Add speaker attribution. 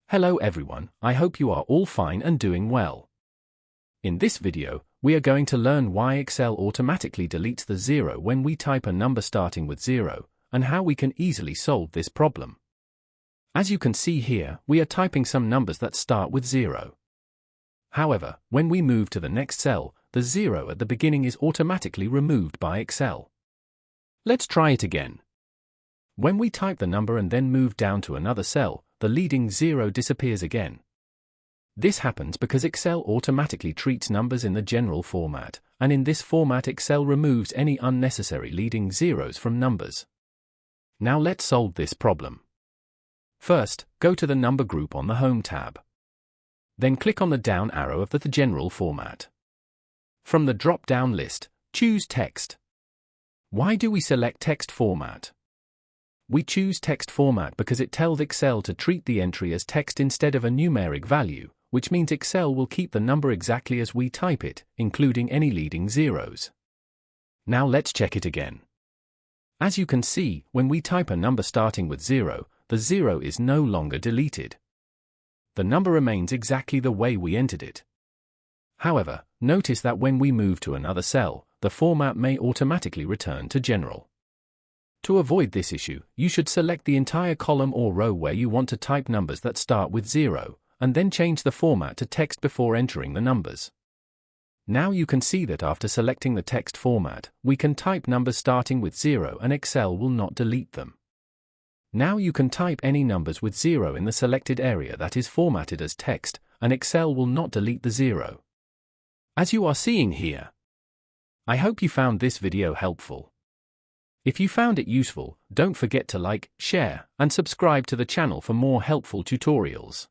Speaker 1: Hello everyone, I hope you are all fine and doing well. In this video, we are going to learn why Excel automatically deletes the 0 when we type a number starting with 0, and how we can easily solve this problem. As you can see here, we are typing some numbers that start with 0. However, when we move to the next cell, the 0 at the beginning is automatically removed by Excel. Let's try it again. When we type the number and then move down to another cell, the leading 0 disappears again. This happens because Excel automatically treats numbers in the general format, and in this format Excel removes any unnecessary leading zeros from numbers. Now let's solve this problem. First, go to the number group on the Home tab. Then click on the down arrow of the general format. From the drop-down list, choose Text. Why do we select Text format? We choose text format because it tells Excel to treat the entry as text instead of a numeric value, which means Excel will keep the number exactly as we type it, including any leading zeros. Now let's check it again. As you can see, when we type a number starting with 0, the 0 is no longer deleted. The number remains exactly the way we entered it. However, notice that when we move to another cell, the format may automatically return to general. To avoid this issue, you should select the entire column or row where you want to type numbers that start with 0, and then change the format to text before entering the numbers. Now you can see that after selecting the text format, we can type numbers starting with 0 and Excel will not delete them. Now you can type any numbers with 0 in the selected area that is formatted as text, and Excel will not delete the 0. As you are seeing here. I hope you found this video helpful. If you found it useful, don't forget to like, share, and subscribe to the channel for more helpful tutorials.